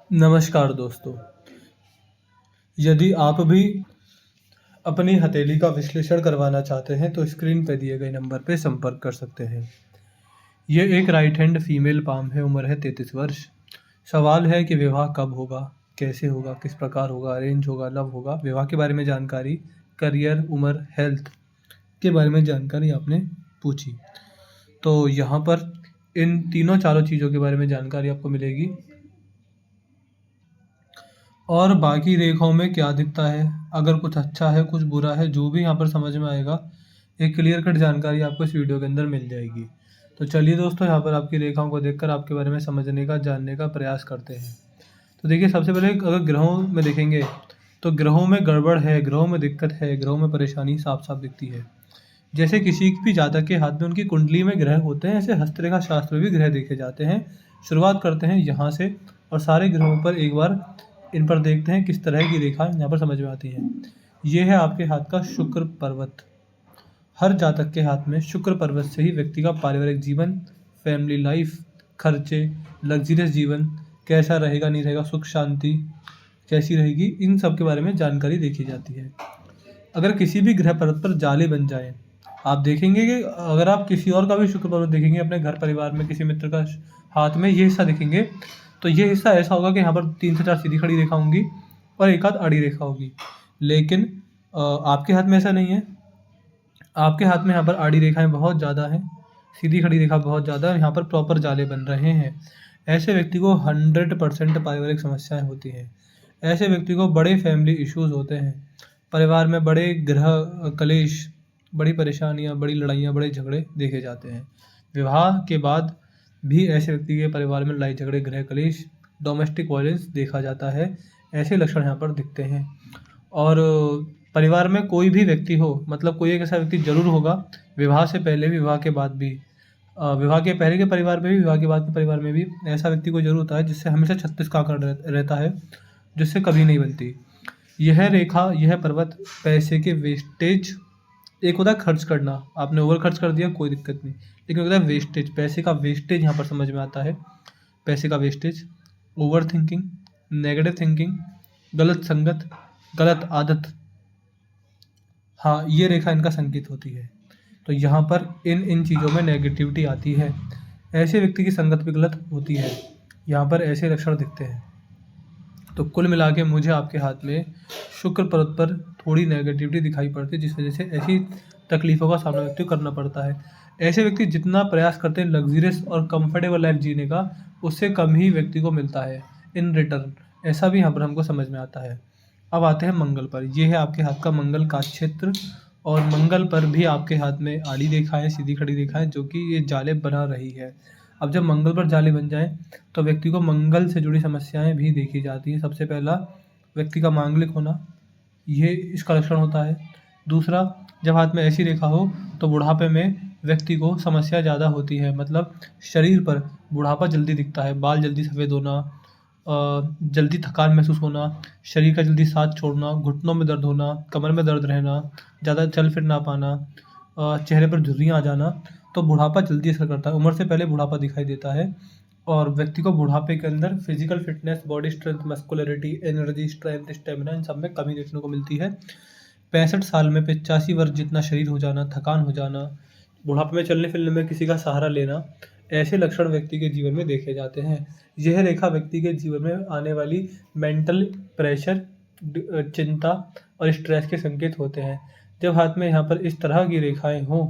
नमस्कार दोस्तों। यदि आप भी अपनी हथेली का विश्लेषण करवाना चाहते हैं तो स्क्रीन पर दिए गए नंबर पर संपर्क कर सकते हैं। ये एक राइट हैंड फीमेल पाम है, उम्र है 33 वर्ष। सवाल है कि विवाह कब होगा, कैसे होगा, किस प्रकार होगा, अरेंज होगा, लव होगा, विवाह के बारे में जानकारी, करियर, उम्र, हेल्थ के बारे में जानकारी आपने पूछी। तो यहाँ पर इन तीनों चारों चीज़ों के बारे में जानकारी आपको मिलेगी और बाकी रेखाओं में क्या दिखता है, अगर कुछ अच्छा है कुछ बुरा है, जो भी यहाँ पर समझ में आएगा एक क्लियर कट जानकारी आपको इस वीडियो के अंदर मिल जाएगी। तो चलिए दोस्तों, यहाँ पर आपकी रेखाओं को देखकर आपके बारे में समझने का, जानने का प्रयास करते हैं। तो देखिए, सबसे पहले अगर ग्रहों में देखेंगे तो ग्रहों में गड़बड़ है, ग्रहों में दिक्कत है, ग्रहों में परेशानी साफ साफ दिखती है। जैसे किसी भी जातक के हाथ में उनकी कुंडली में ग्रह होते हैं, ऐसे हस्तरेखा शास्त्र में भी ग्रह देखे जाते हैं। शुरुआत करते हैं यहाँ से और सारे ग्रहों पर एक बार इन पर देखते हैं किस तरह की रेखा यहाँ पर समझ में आती है। ये है आपके हाथ का शुक्र पर्वत। हर जातक के हाथ में शुक्र पर्वत से ही व्यक्ति का पारिवारिक जीवन, फैमिली लाइफ, खर्चे, लग्जरियस जीवन कैसा रहेगा, नहीं रहेगा, सुख शांति कैसी रहेगी, इन सब के बारे में जानकारी देखी जाती है। अगर किसी भी ग्रह पर्वत पर जाले बन जाए, आप देखेंगे कि अगर आप किसी और का भी शुक्र पर्वत देखेंगे अपने घर परिवार में, किसी मित्र का हाथ में ये हिस्सा देखेंगे, तो ये हिस्सा ऐसा होगा कि यहाँ पर 3 से 4 सीधी खड़ी रेखा होंगी और एक आध आड़ी रेखा होगी। लेकिन आपके हाथ में ऐसा नहीं है। आपके हाथ में यहाँ पर आड़ी रेखाएं बहुत ज़्यादा हैं, सीधी खड़ी रेखा बहुत ज़्यादा है, यहाँ पर प्रॉपर जाले बन रहे हैं। ऐसे व्यक्ति को 100% पारिवारिक समस्याएं होती हैं। ऐसे व्यक्ति को बड़े फैमिली इश्यूज होते हैं। परिवार में बड़े ग्रह कलेश, बड़ी परेशानियां, बड़ी लड़ाइयां, बड़े झगड़े देखे जाते हैं। विवाह के बाद भी ऐसे व्यक्ति के परिवार में लड़ाई झगड़े, गृह कलेश, डोमेस्टिक वायलेंस देखा जाता है। ऐसे लक्षण यहाँ पर दिखते हैं। और परिवार में कोई भी व्यक्ति हो, मतलब कोई एक ऐसा व्यक्ति जरूर होगा, विवाह से पहले भी, विवाह के बाद भी, विवाह के पहले के परिवार में भी, विवाह के बाद के परिवार में भी, ऐसा व्यक्ति को जरूर होता है जिससे हमेशा 36 का आंकड़ा रहता है, जिससे कभी नहीं बनती। यह रेखा, यह पर्वत पैसे के वेस्टेज, एक होता है खर्च करना, आपने ओवर खर्च कर दिया कोई दिक्कत नहीं, लेकिन होता है वेस्टेज, पैसे का वेस्टेज यहाँ पर समझ में आता है। पैसे का wastage, over thinking, negative thinking, गलत संगत, गलत आदत, हाँ, ये रेखा इनका संकेत होती है। तो यहाँ पर इन इन चीज़ों में नेगेटिविटी आती है। ऐसे व्यक्ति की संगत भी गलत होती है। यहाँ पर ऐसे लक्षण दिखते हैं। तो कुल मिला के मुझे आपके हाथ में शुक्र पर्वत पर थोड़ी नेगेटिविटी दिखाई पड़ती है, जिस वजह से ऐसी तकलीफ़ों का सामना व्यक्ति को करना पड़ता है। ऐसे व्यक्ति जितना प्रयास करते हैं लग्जरियस और कंफर्टेबल लाइफ जीने का, उससे कम ही व्यक्ति को मिलता है इन रिटर्न। ऐसा भी यहाँ पर हमको समझ में आता है। अब आते हैं मंगल पर। ये है आपके हाथ का मंगल का क्षेत्र और मंगल पर भी आपके हाथ में आड़ी रेखा है, सीधी खड़ी रेखा है, जो कि ये जाले बना रही है। अब जब मंगल पर जाले बन जाएं तो व्यक्ति को मंगल से जुड़ी समस्याएं भी देखी जाती हैं। सबसे पहला, व्यक्ति का मांगलिक होना, ये इसका लक्षण होता है। दूसरा, जब हाथ में ऐसी रेखा हो तो बुढ़ापे में व्यक्ति को समस्या ज़्यादा होती है, मतलब शरीर पर बुढ़ापा जल्दी दिखता है, बाल जल्दी सफ़ेद होना, जल्दी थकान महसूस होना, शरीर का जल्दी साथ छोड़ना, घुटनों में दर्द होना, कमर में दर्द रहना, ज़्यादा चल फिर ना पाना, चेहरे पर झुर्रियाँ आ जाना। तो बुढ़ापा जल्दी असर करता है, उम्र से पहले बुढ़ापा दिखाई देता है। और व्यक्ति को बुढ़ापे के अंदर physical fitness, body strength, muscularity, energy, strength, stamina, इन सब में कमी देखने को मिलती है। 65 साल में 85 वर्ष जितना शरीर हो जाना, थकान हो जाना, बुढ़ापे में चलने फिरने में किसी का सहारा लेना, ऐसे लक्षण व्यक्ति के जीवन में देखे जाते हैं। यह रेखा व्यक्ति के जीवन में आने वाली मेंटल प्रेशर, चिंता और स्ट्रेस के संकेत होते हैं। जब हाथ में यहाँ पर इस तरह की रेखाएं हों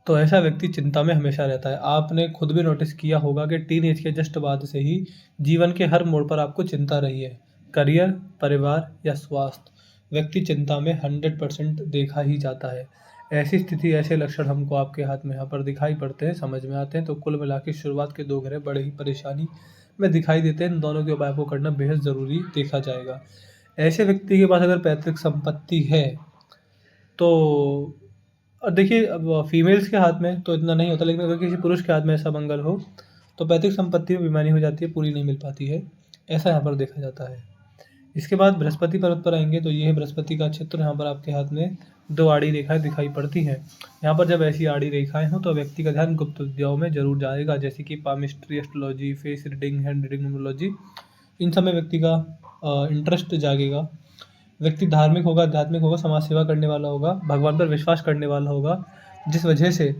तो ऐसा व्यक्ति चिंता में हमेशा रहता है। आपने खुद भी नोटिस किया होगा कि टीन एज के जस्ट बाद से ही जीवन के हर मोड़ पर आपको चिंता रही है। करियर, परिवार या स्वास्थ्य, व्यक्ति चिंता में 100% देखा ही जाता है। ऐसी स्थिति, ऐसे लक्षण हमको आपके हाथ में यहाँ पर दिखाई पड़ते हैं, समझ में आते हैं। तो कुल मिला के शुरुआत के 2 ग्रह बड़े ही परेशानी में दिखाई देते हैं। इन दोनों के उपाय को करना बेहद ज़रूरी देखा जाएगा। ऐसे व्यक्ति के पास अगर पैतृक संपत्ति है तो, और देखिए, अब फीमेल्स के हाथ में तो इतना नहीं होता, लेकिन अगर किसी पुरुष के हाथ में ऐसा मंगल हो तो पैतृक संपत्ति में बेईमानी हो जाती है, पूरी नहीं मिल पाती है। ऐसा यहाँ पर देखा जाता है। इसके बाद बृहस्पति पर्वत पर आएंगे तो ये है बृहस्पति का क्षेत्र। यहाँ पर आपके हाथ में 2 आड़ी रेखाएं दिखाई पड़ती हैं। यहाँ पर जब ऐसी आड़ी रेखाएं हों तो व्यक्ति का ध्यान गुप्त विद्याओं में जरूर जाएगा, जैसे कि palmistry, astrology, face reading, hand reading, numerology. इन सब में व्यक्ति का इंटरेस्ट जागेगा। व्यक्ति धार्मिक होगा, आध्यात्मिक होगा, समाज सेवा करने वाला होगा, भगवान पर विश्वास करने वाला होगा, जिस वजह से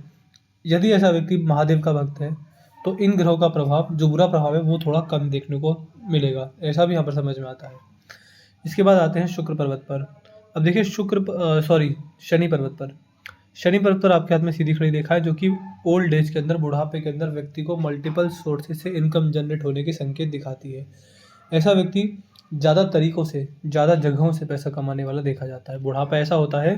यदि ऐसा व्यक्ति महादेव का भक्त है तो इन ग्रहों का प्रभाव, जो बुरा प्रभाव है, वो थोड़ा कम देखने को मिलेगा। ऐसा भी यहाँ पर समझ में आता है। इसके बाद आते हैं शुक्र पर्वत पर। अब देखिए शनि पर्वत पर। शनि पर्वत पर आपके हाथ में सीधी खड़ी रेखा है, जो कि ओल्ड एज के अंदर, बुढ़ापे के अंदर व्यक्ति को मल्टीपल सोर्सेज से इनकम जनरेट होने के संकेत दिखाती है। ऐसा व्यक्ति ज़्यादा तरीकों से, ज़्यादा जगहों से पैसा कमाने वाला देखा जाता है। बुढ़ापा ऐसा होता है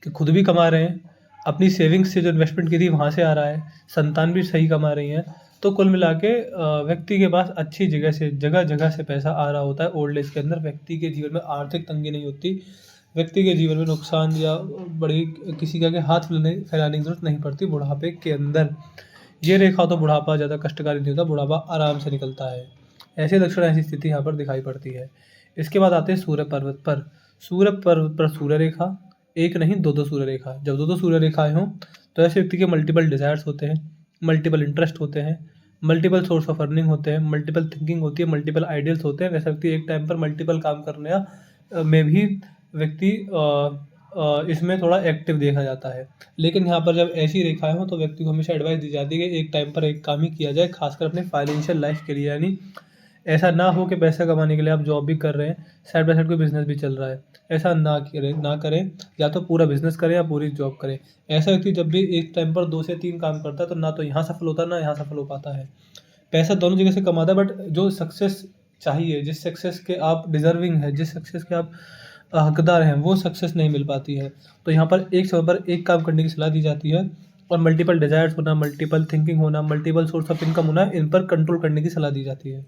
कि खुद भी कमा रहे हैं, अपनी सेविंग्स से जो इन्वेस्टमेंट की थी वहाँ से आ रहा है, संतान भी सही कमा रही हैं, तो कुल मिला के व्यक्ति के पास अच्छी जगह जगह से पैसा आ रहा होता है। ओल्ड एज के अंदर व्यक्ति के जीवन में आर्थिक तंगी नहीं होती, व्यक्ति के जीवन में नुकसान या बड़ी किसी का के हाथ फैलाने की जरूरत नहीं पड़ती बुढ़ापे के अंदर। ये रेखा तो बुढ़ापा ज़्यादा कष्टकारी नहीं होता, बुढ़ापा आराम से निकलता है। ऐसे लक्षण, ऐसी स्थिति यहाँ पर दिखाई पड़ती है। इसके बाद आते हैं सूर्य पर्वत पर। सूर्य पर्वत पर सूर्य रेखा, एक नहीं 2 सूर्य रेखा। जब 2 सूर्य रेखाएं हों तो ऐसे व्यक्ति के मल्टीपल डिज़ायर्स होते हैं, मल्टीपल इंटरेस्ट होते हैं, मल्टीपल सोर्स ऑफ अर्निंग होते हैं, मल्टीपल थिंकिंग होती है, मल्टीपल आइडियल्स होते हैं। वैसे व्यक्ति एक टाइम पर मल्टीपल काम करने में भी व्यक्ति इसमें थोड़ा एक्टिव देखा जाता है। लेकिन यहाँ पर जब ऐसी रेखाएं हों तो व्यक्ति को हमेशा एडवाइस दी जाती है कि एक टाइम पर एक काम ही किया जाए, खासकर अपने फाइनेंशियल लाइफ के लिए। यानी ऐसा ना हो कि पैसा कमाने के लिए आप जॉब भी कर रहे हैं, साइड बाय साइड कोई बिजनेस भी चल रहा है। ऐसा ना करें, या तो पूरा बिजनेस करें या पूरी जॉब करें। ऐसा व्यक्ति जब भी एक टाइम पर 2 से 3 काम करता है तो ना तो यहाँ सफल होता है, ना यहाँ सफल हो पाता है। पैसा दोनों जगह से कमाता है, बट जो सक्सेस चाहिए, जिस सक्सेस के आप डिजर्विंग है, जिस सक्सेस के आप हकदार हैं, वो सक्सेस नहीं मिल पाती है। तो यहाँ पर एक समय पर एक काम करने की सलाह दी जाती है, और मल्टीपल डिजायर्स होना, मल्टीपल थिंकिंग होना, मल्टीपल सोर्स ऑफ इनकम होना, इन पर कंट्रोल करने की सलाह दी जाती है।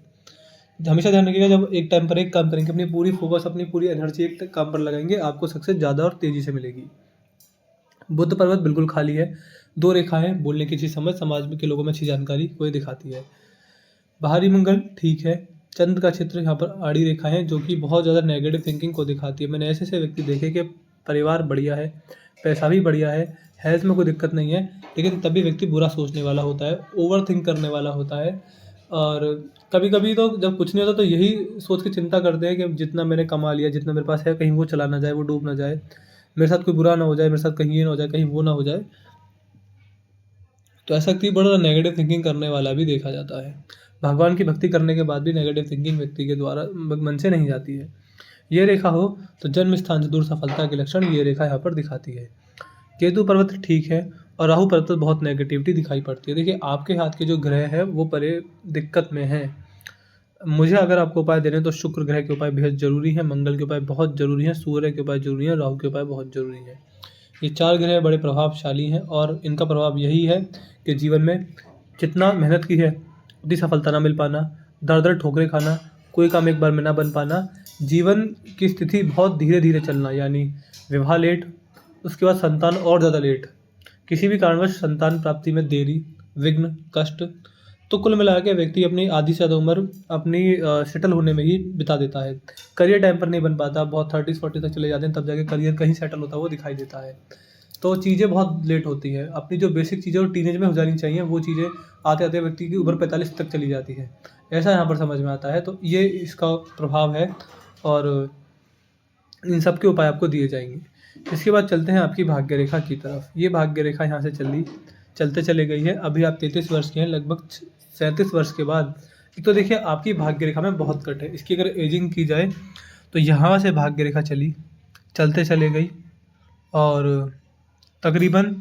हमेशा ध्यान रखिएगा, जब एक टाइम पर एक काम करेंगे, अपनी पूरी फोकस, अपनी पूरी एनर्जी एक काम पर लगाएंगे, आपको सक्सेस ज़्यादा और तेज़ी से मिलेगी। बुध पर्वत बिल्कुल खाली है, 2 रेखाएं, बोलने की अच्छी समझ, समाज में के लोगों में अच्छी जानकारी को ये दिखाती है। बाहरी मंगल ठीक है। चंद्र का क्षेत्र, यहाँ पर आड़ी रेखाएं हैं, जो कि बहुत ज़्यादा नेगेटिव थिंकिंग को दिखाती है। मैंने ऐसे व्यक्ति देखे कि परिवार बढ़िया है, पैसा भी बढ़िया है, हेल्थ में कोई दिक्कत नहीं है, लेकिन तभी व्यक्ति बुरा सोचने वाला होता है, ओवर थिंक करने वाला होता है। और कभी कभी तो जब कुछ नहीं होता तो यही सोच के चिंता करते हैं कि जितना मैंने कमा लिया, जितना मेरे पास है, कहीं वो चला ना जाए, वो डूब ना जाए, मेरे साथ कोई बुरा ना हो जाए, मेरे साथ कहीं ये ना हो जाए, कहीं वो ना हो जाए। तो ऐसा व्यक्ति बड़ा नेगेटिव थिंकिंग करने वाला भी देखा जाता है। भगवान की भक्ति करने के बाद भी नेगेटिव थिंकिंग व्यक्ति के द्वारा मन से नहीं जाती है। ये रेखा हो तो जन्म स्थान से दूर सफलता के लक्षण ये रेखा यहाँ पर दिखाती है। केतु पर्वत ठीक है, और राहु पर्वत पर बहुत नेगेटिविटी दिखाई पड़ती है। देखिए, आपके हाथ के जो ग्रह हैं वो बड़े दिक्कत में हैं। मुझे अगर आपको उपाय देने तो शुक्र ग्रह के उपाय बेहद जरूरी है, मंगल के उपाय बहुत जरूरी है, सूर्य के उपाय जरूरी है, राहु के उपाय बहुत जरूरी है। ये 4 ग्रह बड़े प्रभावशाली हैं, और इनका प्रभाव यही है कि जीवन में जितना मेहनत की है उतनी सफलता ना मिल पाना, दर दर ठोकरें खाना, कोई काम एक बार में ना बन पाना, जीवन की स्थिति बहुत धीरे धीरे चलना, यानी विवाह लेट, उसके बाद संतान और ज़्यादा लेट, किसी भी कारणवश संतान प्राप्ति में देरी, विघ्न, कष्ट। तो कुल मिला के व्यक्ति अपनी आधी से ज़्यादा उम्र अपनी सेटल होने में ही बिता देता है। करियर टाइम पर नहीं बन पाता, बहुत 30-40 तक चले जाते हैं, तब जाके करियर कहीं सेटल होता है वो दिखाई देता है। तो चीज़ें बहुत लेट होती हैं। अपनी जो बेसिक चीज़ें और टीनेज में हो जानी चाहिए, वो चीज़ें आते आते व्यक्ति की उम्र 45 तक चली जाती है। ऐसा यहाँ पर समझ में आता है। तो ये इसका प्रभाव है, और इन सब के उपाय आपको दिए जाएंगे। इसके बाद चलते हैं आपकी भाग्य रेखा की तरफ। ये भाग्य रेखा यहाँ से चलते चले गई है। अभी आप 33 वर्ष के हैं, लगभग 37 वर्ष के बाद एक तो देखिए आपकी भाग्य रेखा में बहुत कट है। इसकी अगर एजिंग की जाए तो यहाँ से भाग्य रेखा चलते चले गई, और तकरीबन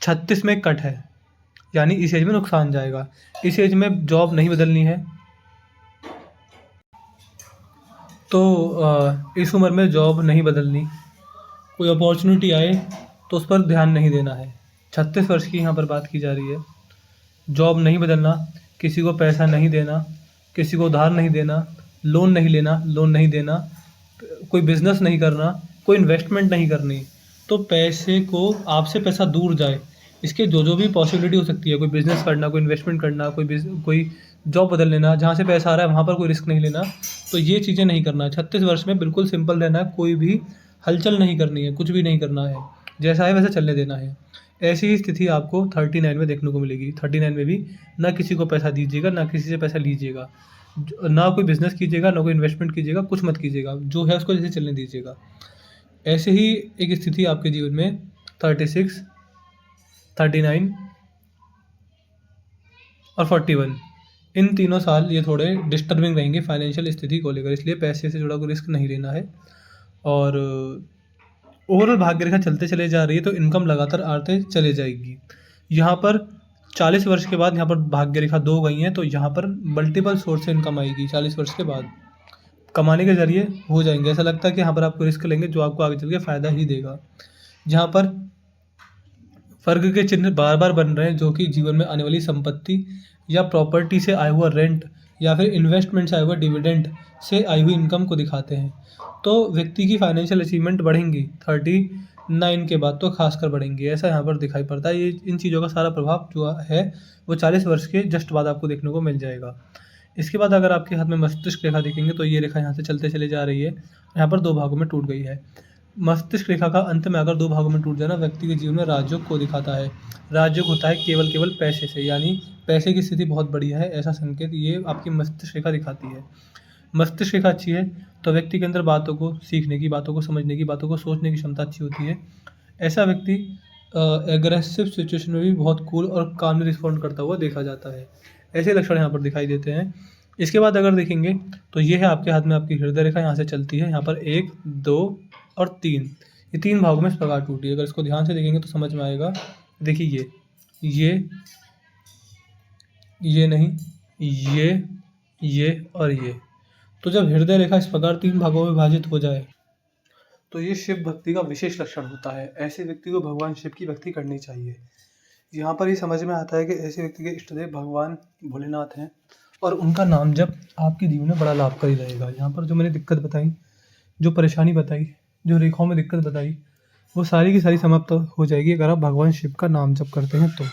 36 में कट है, यानी इस एज में नुकसान जाएगा। इस एज में जॉब नहीं बदलनी है, तो इस उम्र में जॉब नहीं बदलनी, कोई अपॉर्चुनिटी आए तो उस पर ध्यान नहीं देना है। 36 वर्ष की यहाँ पर बात की जा रही है। जॉब नहीं बदलना, किसी को पैसा नहीं देना, किसी को उधार नहीं देना, लोन नहीं लेना, लोन नहीं देना, कोई बिजनेस नहीं करना, कोई इन्वेस्टमेंट नहीं करनी। तो पैसे को, आपसे पैसा दूर जाए, इसके जो भी पॉसिबिलिटी हो सकती है, कोई बिजनेस करना, कोई इन्वेस्टमेंट करना, कोई जॉब बदल लेना, जहाँ से पैसा आ रहा है वहाँ पर कोई रिस्क नहीं लेना। तो ये चीज़ें नहीं करना है। 36 वर्ष में बिल्कुल सिंपल रहना है, कोई भी हलचल नहीं करनी है, कुछ भी नहीं करना है, जैसा है वैसे चलने देना है। ऐसी ही स्थिति आपको 39 में देखने को मिलेगी। 39 में भी ना किसी को पैसा दीजिएगा, ना किसी से पैसा लीजिएगा, ना कोई बिज़नेस कीजिएगा, ना कोई इन्वेस्टमेंट कीजिएगा, कुछ मत कीजिएगा, जो है उसको जैसे चलने दीजिएगा। ऐसे ही एक स्थिति आपके जीवन में 36, 39 और 41, इन तीनों साल ये थोड़े डिस्टर्बिंग रहेंगे फाइनेंशियल स्थिति को लेकर, इसलिए पैसे से जुड़ा कोई रिस्क नहीं लेना है। और ओवरऑल भाग्य रेखा चलते चले जा रही है, तो इनकम लगातार आते चले जाएगी। यहाँ पर 40 वर्ष के बाद यहाँ पर भाग्य रेखा 2 गई हैं, तो यहाँ पर मल्टीपल सोर्स से इनकम आएगी। 40 वर्ष के बाद कमाने के ज़रिए हो जाएंगे। ऐसा लगता है कि यहाँ पर आप रिस्क लेंगे जो आपको आगे चल के फ़ायदा ही देगा। जहाँ पर वर्ग के चिन्ह बार बार बन रहे हैं, जो कि जीवन में आने वाली संपत्ति या प्रॉपर्टी से आया हुआ रेंट या फिर इन्वेस्टमेंट से आया हुआ डिविडेंड से आई हुई इनकम को दिखाते हैं। तो व्यक्ति की फाइनेंशियल अचीवमेंट बढ़ेंगी 39 के बाद, तो खासकर बढ़ेंगी, ऐसा यहाँ पर दिखाई पड़ता है। ये इन चीज़ों का सारा प्रभाव जो है वो 40 वर्ष के जस्ट बाद आपको देखने को मिल जाएगा। इसके बाद अगर आपके हाथ में मस्तिष्क रेखा देखेंगे, तो ये रेखा यहाँ से चलते चले जा रही है, यहाँ पर 2 भागों में टूट गई है। मस्तिष्क रेखा का अंत में अगर 2 भागों में टूट जाना व्यक्ति के जीवन में राजयोग को दिखाता है। राजयोग होता है केवल पैसे से, यानी पैसे की स्थिति बहुत बढ़िया है, ऐसा संकेत ये आपकी मस्तिष्क रेखा दिखाती है। मस्तिष्क रेखा अच्छी है तो व्यक्ति के अंदर बातों को सीखने की, बातों को समझने की, बातों को सोचने की क्षमता अच्छी होती है। ऐसा व्यक्ति एग्रेसिव सिचुएशन में भी बहुत कूल और कामली रिस्पॉन्ड करता हुआ देखा जाता है। ऐसे लक्षण यहाँ पर दिखाई देते हैं। इसके बाद अगर देखेंगे तो ये है आपके हाथ में आपकी हृदय रेखा यहाँ से चलती है। यहाँ पर 1, 2 और 3, ये 3 भागों में इस प्रकार टूटी है। अगर इसको ध्यान से देखेंगे तो समझ में आएगा। देखिए ये नहीं, ये और ये। तो जब हृदय रेखा इस प्रकार 3 भागों में विभाजित हो जाए तो ये शिव भक्ति का विशेष लक्षण होता है। ऐसे व्यक्ति को भगवान शिव की भक्ति करनी चाहिए। यहाँ पर ये समझ में आता है कि ऐसे व्यक्ति के इष्ट देव भगवान भोलेनाथ हैं और उनका नाम जब आपके जीवन में बड़ा लाभकारी रहेगा। यहाँ पर जो मैंने दिक्कत बताई, जो परेशानी बताई, जो रेखाओं में दिक्कत बताई, वो सारी की सारी समाप्त हो जाएगी अगर आप भगवान शिव का नाम जप करते हैं तो।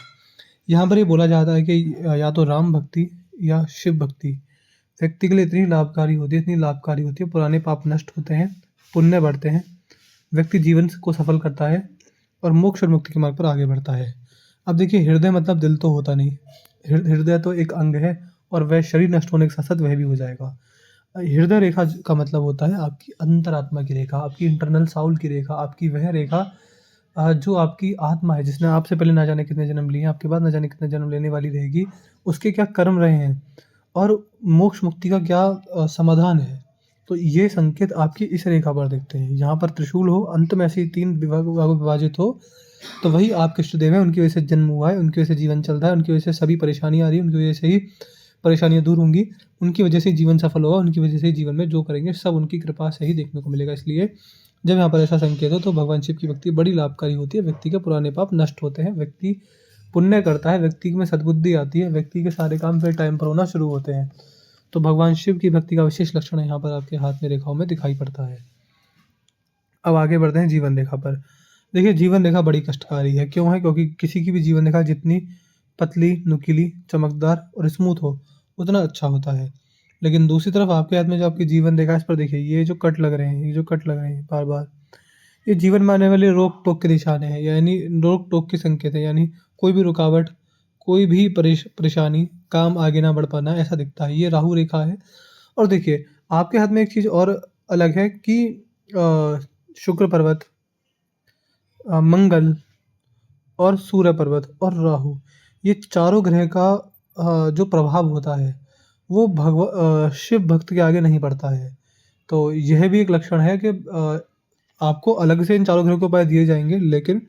यहाँ पर ये बोला जाता है कि या तो राम भक्ति या शिव भक्ति व्यक्ति के लिए इतनी लाभकारी होती है, पुराने पाप नष्ट होते हैं, पुण्य बढ़ते हैं, व्यक्ति जीवन को सफल करता है और मोक्ष और मुक्ति के मार्ग पर आगे बढ़ता है। अब देखिए, हृदय मतलब दिल तो होता नहीं, हृदय तो एक अंग है और वह शरीर नष्ट होने के साथ साथ वह भी हो जाएगा। हृदय रेखा का मतलब होता है आपकी अंतरात्मा की रेखा, आपकी इंटरनल साउल की रेखा, आपकी वह रेखा जो आपकी आत्मा है, जिसने आपसे पहले ना जाने कितने जन्म लिए हैं, आपके बाद ना जाने कितने जन्म लेने वाली रहेगी, उसके क्या कर्म रहे हैं और मोक्ष मुक्ति का क्या समाधान है। तो ये संकेत आपकी इस रेखा पर दिखते हैं। यहाँ पर त्रिशूल हो, अंत में ऐसे 3 विभागों में विभाजित हो, तो वही आपके इष्ट देव हैं, उनकी वजह से जन्म हुआ है, उनकी वजह से जीवन चल रहा है, उनकी वजह से सभी परेशानियाँ आ रही है, उनकी वजह से ही परेशानियाँ दूर होंगी, उनकी वजह से जीवन सफल होगा, उनकी वजह से ही जीवन में जो करेंगे सब उनकी कृपा से ही देखने को मिलेगा। इसलिए जब यहाँ पर ऐसा संकेत हो तो भगवान शिव की भक्ति बड़ी लाभकारी होती है। व्यक्ति के पुराने पाप नष्ट होते हैं, व्यक्ति पुण्य करता है, व्यक्ति में सद्बुद्धि आती है, व्यक्ति के सारे काम फिर टाइम पर होना शुरू होते हैं। तो भगवान शिव की भक्ति का विशेष लक्षण यहाँ पर आपके हाथ में रेखाओं में दिखाई पड़ता है। अब आगे बढ़ते हैं जीवन रेखा पर। देखिए, जीवन रेखा बड़ी कष्टकारी है। क्यों है? क्योंकि किसी की भी जीवन रेखा जितनी पतली, नुकीली, चमकदार और स्मूथ हो उतना अच्छा होता है। लेकिन दूसरी तरफ आपके हाथ में जो आपकी जीवन रेखा है, इस पर देखिए, ये जो कट लग रहे हैं बार बार, ये जीवन में आने वाले रोक टोक के निशाने हैं, यानी रोक टोक के संकेत है। यानी कोई भी रुकावट, कोई भी परेशानी, काम आगे ना बढ़ पाना, ऐसा दिखता है। ये राहु रेखा है। और देखिए, आपके हाथ में एक चीज़ और अलग है कि शुक्र पर्वत, मंगल और सूर्य पर्वत और राहु, ये चारों ग्रह का जो प्रभाव होता है वो शिव भक्त के आगे नहीं पड़ता है। तो यह भी एक लक्षण है कि आपको अलग से इन चारों ग्रहों के उपाय दिए जाएंगे, लेकिन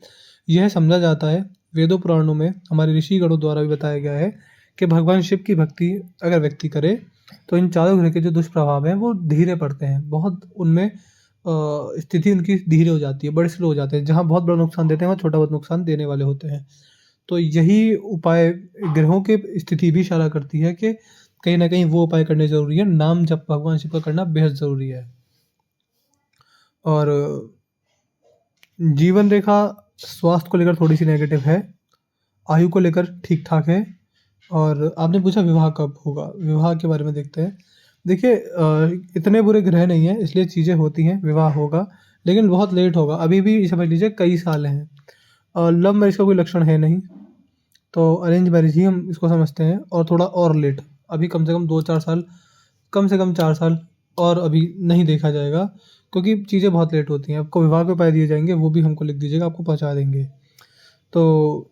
यह समझा जाता है, वेदों पुराणों में हमारे ऋषिगणों द्वारा भी बताया गया है कि भगवान शिव की भक्ति अगर व्यक्ति करे तो इन चारों ग्रह के जो दुष्प्रभाव हैं वो धीरे पड़ते हैं। बहुत उनमें स्थिति उनकी धीरे हो जाती है, बड़े स्लो हो जाते हैं। जहाँ बहुत बड़ा नुकसान देते हैं वहाँ छोटा बहुत नुकसान देने वाले होते हैं। तो यही उपाय ग्रहों के स्थिति भी इशारा करती है कि कहीं ना कहीं वो उपाय करने ज़रूरी है। नाम जप भगवान शिव का करना बेहद ज़रूरी है। और जीवन रेखा स्वास्थ्य को लेकर थोड़ी सी नेगेटिव है, आयु को लेकर ठीक ठाक है, और आपने पूछा विवाह कब होगा? विवाह के बारे में देखते हैं। देखिए इतने बुरे ग्रह नहीं हैं इसलिए चीज़ें होती हैं, विवाह होगा, लेकिन बहुत लेट होगा। अभी भी समझ लीजिए कई साल हैं। लव मैरिज का कोई लक्षण है नहीं, तो अरेंज मैरिज ही हम इसको समझते हैं और थोड़ा और लेट, अभी कम से कम 2-4 साल, कम से कम 4 साल और अभी नहीं देखा जाएगा, क्योंकि चीज़ें बहुत लेट होती हैं। आपको विवाह के उपाय दिए जाएँगे, वो भी हमको लिख दीजिएगा, आपको पहुँचा देंगे। तो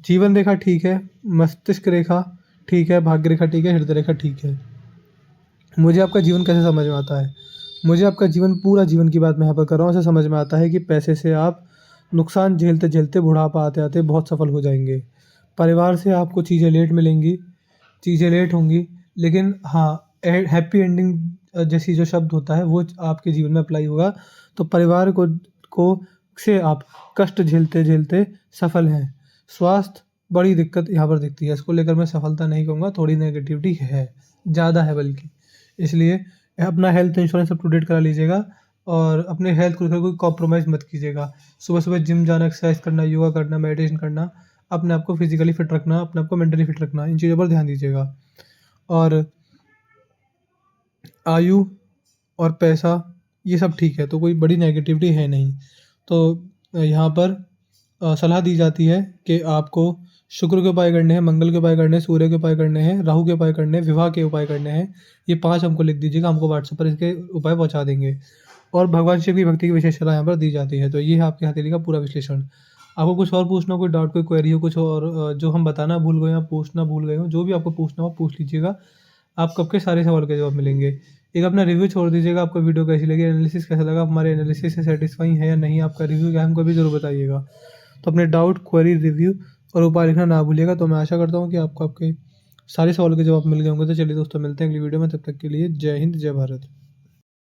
जीवन रेखा ठीक है, मस्तिष्क रेखा ठीक है, भाग्य रेखा ठीक है, हृदय रेखा ठीक है। मुझे आपका जीवन कैसे समझ में आता है? मुझे आपका जीवन, पूरा जीवन की बात मैं यहाँ पर कर रहा हूँ, ऐसे समझ में आता है कि पैसे से आप नुकसान झेलते-झेलते बुढ़ापा आते-आते बहुत सफल हो जाएँगे। परिवार से आपको चीज़ें लेट मिलेंगी, चीज़ें लेट होंगी, लेकिन हाँ, हैप्पी एंडिंग जैसी जो शब्द होता है वो आपके जीवन में अप्लाई होगा। तो परिवार को से आप कष्ट झेलते-झेलते सफल हैं। स्वास्थ्य बड़ी दिक्कत यहाँ पर दिखती है, इसको लेकर मैं सफलता नहीं कहूँगा, थोड़ी नेगेटिविटी है, ज़्यादा है बल्कि। इसलिए अपना health insurance up to date करा लीजिएगा और अपने हेल्थ को लेकर कोई कॉम्प्रोमाइज़ मत कीजिएगा। सुबह-सुबह जिम जाना, एक्सरसाइज करना, योगा करना, मेडिटेशन करना, अपने आप को फिज़िकली फिट रखना, अपने आप को मेंटली फिट रखना, इन चीज़ों पर ध्यान दीजिएगा। और आयु और पैसा ये सब ठीक है, तो कोई बड़ी नेगेटिविटी है नहीं। तो यहाँ पर सलाह दी जाती है कि आपको शुक्र के उपाय करने हैं, मंगल के उपाय करने हैं, सूर्य के उपाय करने हैं, राहु के उपाय करने हैं, विवाह के उपाय करने हैं। ये 5 हमको लिख दीजिएगा, हमको व्हाट्सएप पर इसके उपाय पहुँचा देंगे। और भगवान शिव की भक्ति की विशेष सलाह यहाँ पर दी जाती है। तो ये है आपके हथेली का पूरा विश्लेषण। आपको कुछ और पूछना हो, कोई डाउट, कोई क्वेरी हो, कुछ और जो हम बताना भूल गए हो या पूछना भूल गए हो, जो भी आपको पूछना हो पूछ लीजिएगा। आपको आपके सारे सवालों के जवाब मिलेंगे। एक अपना रिव्यू छोड़ दीजिएगा, आपको वीडियो कैसी लगी, एनालिसिस कैसा लगा, हमारे एनालिसिस से सैटिस्फाई है या नहीं, आपका रिव्यू क्या है हमको भी ज़रूर बताइएगा। तो अपने डाउट, क्वेरी, रिव्यू और उपाय लिखना ना भूलिएगा। तो मैं आशा करता हूँ कि आपको आपके सारे सवालों के जवाब मिल गए होंगे। तो चलिए दोस्तों, मिलते हैं अगली वीडियो में, तब तक के लिए जय हिंद, जय भारत।